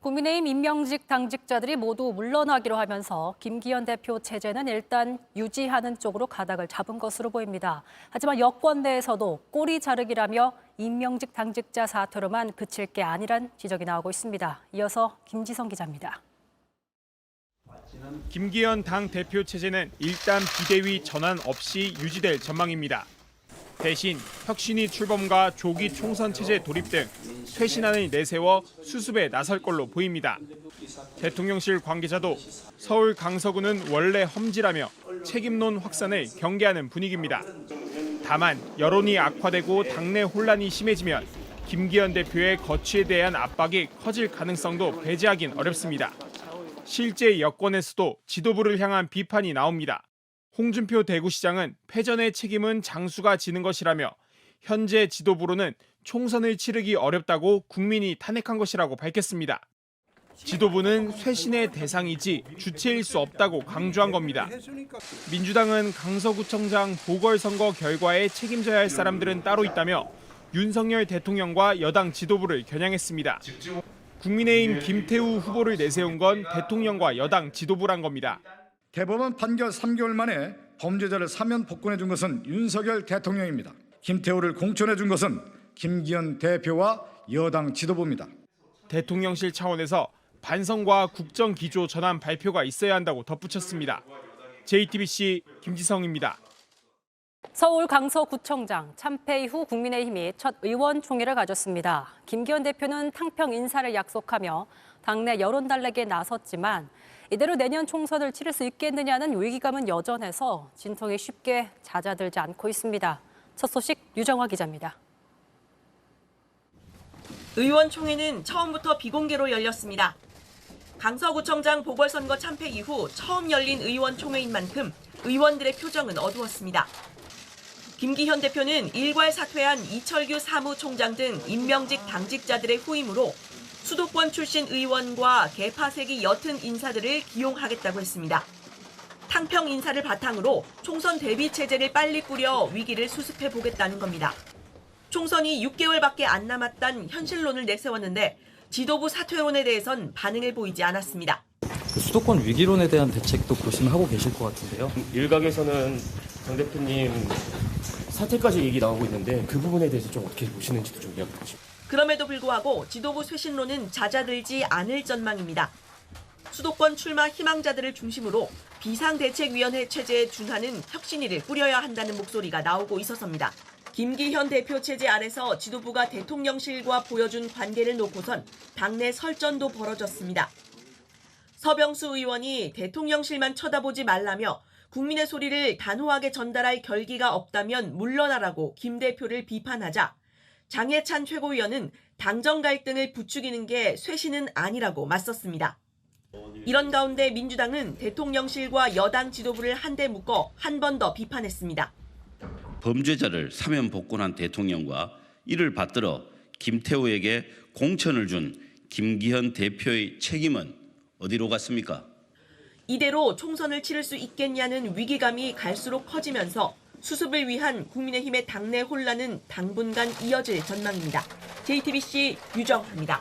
국민의힘 임명직 당직자들이 모두 물러나기로 하면서 김기현 대표 체제는 일단 유지하는 쪽으로 가닥을 잡은 것으로 보입니다. 하지만 여권 내에서도 꼬리 자르기라며 임명직 당직자 사퇴로만 그칠 게 아니란 지적이 나오고 있습니다. 이어서 김지성 기자입니다. 김기현 당 대표 체제는 일단 비대위 전환 없이 유지될 전망입니다. 대신 혁신위 출범과 조기 총선 체제 돌입 등 쇄신안을 내세워 수습에 나설 걸로 보입니다. 대통령실 관계자도 서울 강서구는 원래 험지라며 책임론 확산을 경계하는 분위기입니다. 다만 여론이 악화되고 당내 혼란이 심해지면 김기현 대표의 거취에 대한 압박이 커질 가능성도 배제하긴 어렵습니다. 실제 여권에서도 지도부를 향한 비판이 나옵니다. 홍준표 대구시장은 패전의 책임은 장수가 지는 것이라며 현재 지도부로는 총선을 치르기 어렵다고 국민이 탄핵한 것이라고 밝혔습니다. 지도부는 쇄신의 대상이지 주체일 수 없다고 강조한 겁니다. 민주당은 강서구청장 보궐선거 결과에 책임져야 할 사람들은 따로 있다며 윤석열 대통령과 여당 지도부를 겨냥했습니다. 국민의힘 김태우 후보를 내세운 건 대통령과 여당 지도부란 겁니다. 대법원 판결 3개월 만에 범죄자를 사면 복권해 준 것은 윤석열 대통령입니다. 김태우를 공천해 준 것은 김기현 대표와 여당 지도부입니다. 대통령실 차원에서 반성과 국정기조 전환 발표가 있어야 한다고 덧붙였습니다. JTBC 김지성입니다. 서울 강서구청장 참패 이후 국민의힘이 첫 의원총회를 가졌습니다. 김기현 대표는 탕평 인사를 약속하며 당내 여론 달래기에 나섰지만 이대로 내년 총선을 치를 수 있겠느냐는 위기감은 여전해서 진통이 쉽게 잦아들지 않고 있습니다. 첫 소식 유정화 기자입니다. 의원총회는 처음부터 비공개로 열렸습니다. 강서구청장 보궐선거 참패 이후 처음 열린 의원총회인 만큼 의원들의 표정은 어두웠습니다. 김기현 대표는 일괄 사퇴한 이철규 사무총장 등 임명직 당직자들의 후임으로 수도권 출신 의원과 개파색이 옅은 인사들을 기용하겠다고 했습니다. 탕평 인사를 바탕으로 총선 대비 체제를 빨리 꾸려 위기를 수습해 보겠다는 겁니다. 총선이 6개월밖에 안 남았다는 현실론을 내세웠는데 지도부 사퇴론에 대해선 반응을 보이지 않았습니다. 수도권 위기론에 대한 대책도 고심하고 계실 것 같은데요. 일각에서는 장 대표님 사퇴까지 얘기 나오고 있는데 그 부분에 대해서 좀 어떻게 보시는지도 좀 이야기해 주시죠. 그럼에도 불구하고 지도부 쇄신론은 잦아들지 않을 전망입니다. 수도권 출마 희망자들을 중심으로 비상대책위원회 체제에 준하는 혁신위를 꾸려야 한다는 목소리가 나오고 있어서입니다. 김기현 대표 체제 안에서 지도부가 대통령실과 보여준 관계를 놓고선 당내 설전도 벌어졌습니다. 서병수 의원이 대통령실만 쳐다보지 말라며 국민의 소리를 단호하게 전달할 결기가 없다면 물러나라고 김 대표를 비판하자 장해찬 최고위원은 당정 갈등을 부추기는 게 쇄신은 아니라고 맞섰습니다. 이런 가운데 민주당은 대통령실과 여당 지도부를 한데 묶어 한 번 더 비판했습니다. 범죄자를 사면 복권한 대통령과 이를 받들어 김태우에게 공천을 준 김기현 대표의 책임은 어디로 갔습니까? 이대로 총선을 치를 수 있겠냐는 위기감이 갈수록 커지면서 수습을 위한 국민의힘의 당내 혼란은 당분간 이어질 전망입니다. JTBC 유정화입니다.